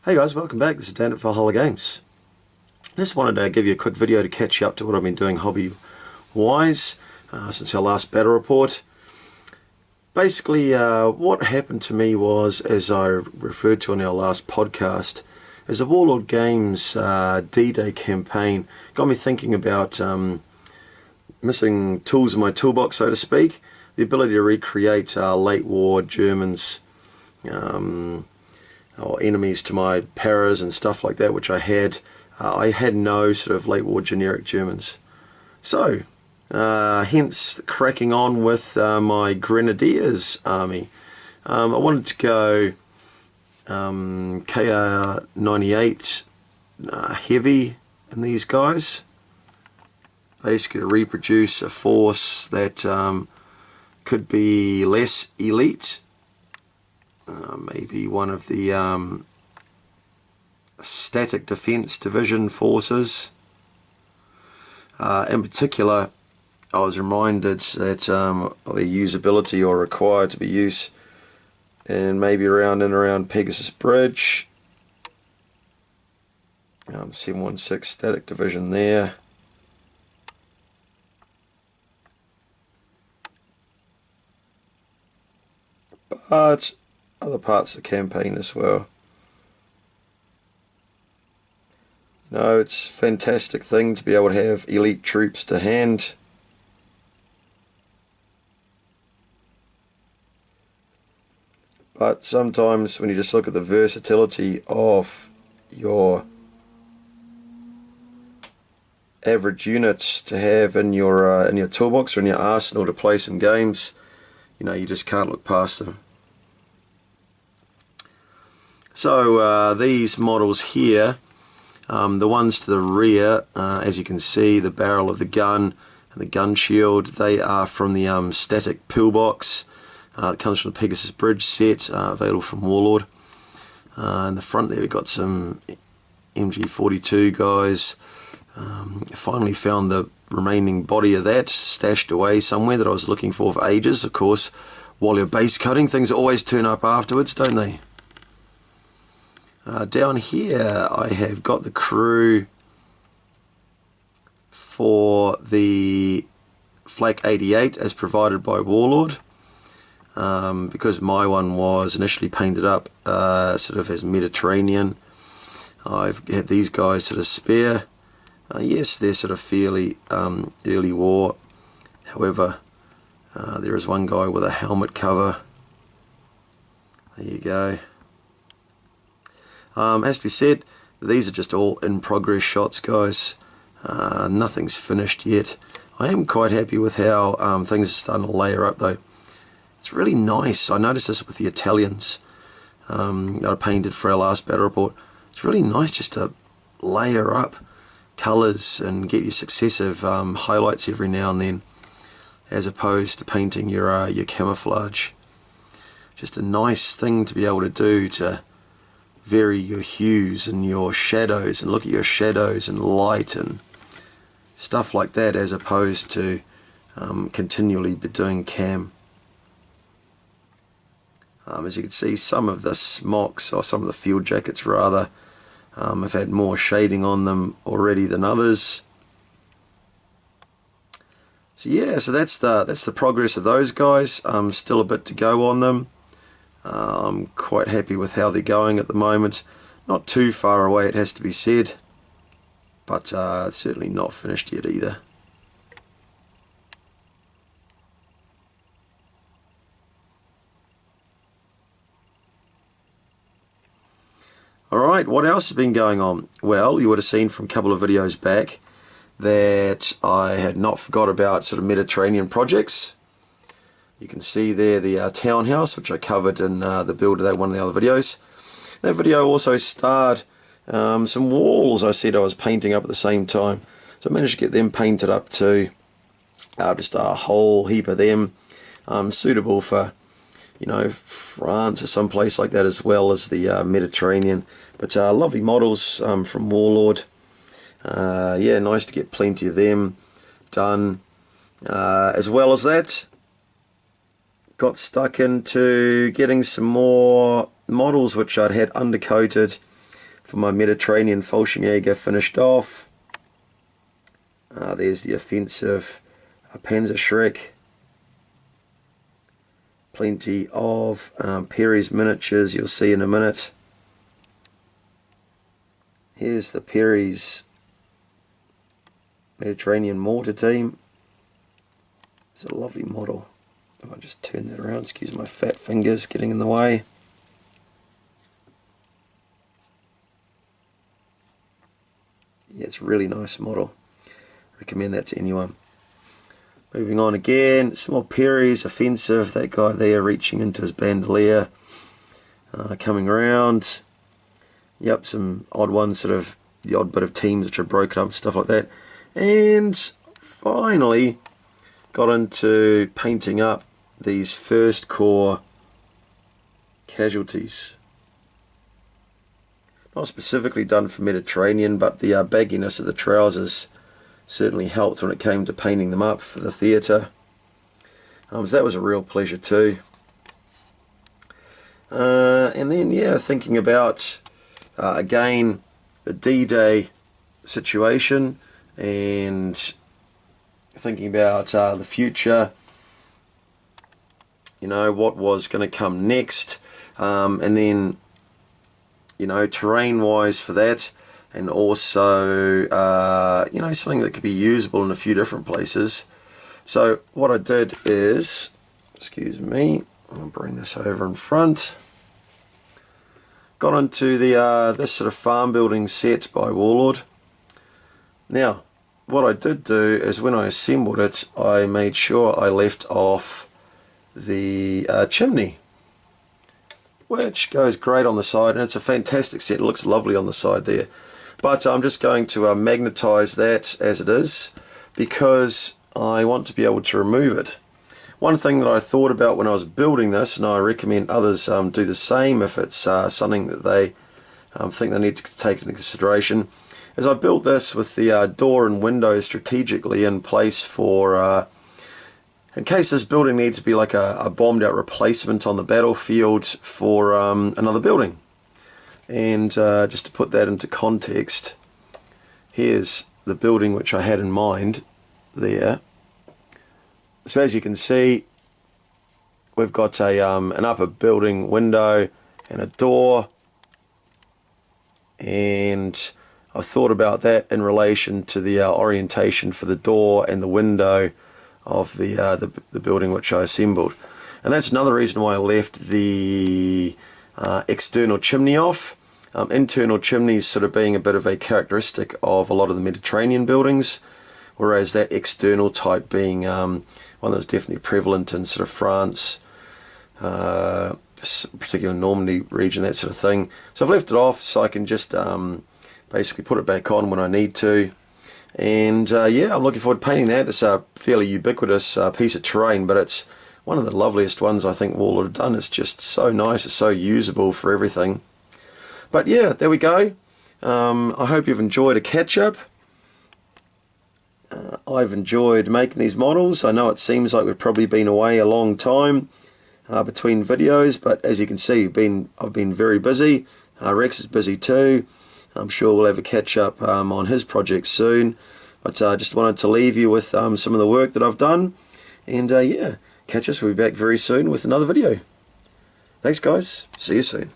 Hey guys, welcome back. This is Dan at Valhalla Games. Just wanted to give you a quick video to catch you up to what I've been doing hobby-wise since our last battle report. Basically, what happened to me was, as I referred to in our last podcast, is the Warlord Games D-Day campaign got me thinking about missing tools in my toolbox, so to speak. The ability to recreate late war Germans, or enemies to my paras and stuff like that, which I had. I had no sort of late war generic Germans. So, hence cracking on with my Grenadiers army. I wanted to go KR98 heavy in these guys. Basically to reproduce a force that could be less elite. Maybe one of the static defense division forces. In particular, I was reminded that their usability or required to be used and maybe around Pegasus Bridge. 716 static division there. But other parts of the campaign as well. You know, it's a fantastic thing to be able to have elite troops to hand. But sometimes when you just look at the versatility of your average units to have in your toolbox or in your arsenal to play some games, you know, you just can't look past them. So these models here, the ones to the rear, as you can see, the barrel of the gun and the gun shield, they are from the static pillbox. It comes from the Pegasus Bridge set, available from Warlord. In the front there we've got some MG42 guys. Finally found the remaining body of that stashed away somewhere that I was looking for ages. Of course, while you're base cutting, things always turn up afterwards, don't they? Down here I have got the crew for the Flak 88 as provided by Warlord, because my one was initially painted up sort of as Mediterranean. I've had these guys sort of spare. Yes, they're sort of fairly early war, however there is one guy with a helmet cover. There you go. As we said, these are just all in progress shots, guys. Nothing's finished yet. I am quite happy with how things are starting to layer up though. It's really nice. I noticed this with the Italians that I painted for our last battle report. It's really nice just to layer up colours and get your successive highlights every now and then, as opposed to painting your camouflage. Just a nice thing to be able to do to vary your hues and your shadows and look at your shadows and light and stuff like that, as opposed to continually be doing cam. As you can see, some of the smocks, or some of the field jackets rather, have had more shading on them already than others. So yeah, so that's the progress of those guys. Still a bit to go on them. I'm quite happy with how they're going at the moment. Not too far away, it has to be said, but certainly not finished yet either. Alright, what else has been going on? Well, you would have seen from a couple of videos back that I had not forgot about sort of Mediterranean projects. You can see there the townhouse, which I covered in the build of that one of the other videos. That video also starred some walls I said I was painting up at the same time. So I managed to get them painted up too. Just a whole heap of them, suitable for, you know, France or some place like that, as well as the Mediterranean. But lovely models from Warlord. Yeah, nice to get plenty of them done. As well as that, got stuck into getting some more models which I'd had undercoated for my Mediterranean Fallschirmjäger finished off. There's the offensive Panzerschreck. Plenty of Perry's miniatures, you'll see in a minute. Here's the Perry's Mediterranean mortar team. It's a lovely model. I might just turn that around, excuse my fat fingers getting in the way. Yeah, it's a really nice model. Recommend that to anyone. Moving on again, some more Perry's offensive, that guy there reaching into his bandolier, coming around. Yep, some odd ones, sort of the odd bit of teams which are broken up, stuff like that. And finally got into painting up these first corps casualties. Not specifically done for Mediterranean, but the bagginess of the trousers certainly helped when it came to painting them up for the theatre. So that was a real pleasure too. And then, yeah, thinking about again the D-Day situation and thinking about the future, you know, what was going to come next, and then, you know, terrain wise for that, and also you know, something that could be usable in a few different places. So what I did is, excuse me, I'll bring this over in front, got into the this sort of farm building set by Warlord. Now what I did do is when I assembled it, I made sure I left off the chimney, which goes great on the side, and it's a fantastic set. It looks lovely on the side there. But I'm just going to magnetize that as it is, because I want to be able to remove it. One thing that I thought about when I was building this, and I recommend others do the same if it's something that they think they need to take into consideration, is I built this with the door and window strategically in place for in case this building needs to be like a bombed out replacement on the battlefield for another building. And just to put that into context, here's the building which I had in mind there. So as you can see, we've got a an upper building window and a door, and I've thought about that in relation to the orientation for the door and the window of the building which I assembled. And that's another reason why I left the external chimney off. Internal chimneys sort of being a bit of a characteristic of a lot of the Mediterranean buildings, whereas that external type being one that's definitely prevalent in sort of France, particularly Normandy region, that sort of thing. So I've left it off so I can just basically put it back on when I need to. And yeah, I'm looking forward to painting that. It's a fairly ubiquitous piece of terrain, but it's one of the loveliest ones I think Warlord have done. It's just so nice, it's so usable for everything. But yeah, there we go. I hope you've enjoyed a catch-up. I've enjoyed making these models. I know it seems like we've probably been away a long time between videos, but as you can see, I've been very busy. Rex is busy too. I'm sure we'll have a catch-up on his project soon. But I just wanted to leave you with some of the work that I've done. And yeah, catch us. We'll be back very soon with another video. Thanks guys. See you soon.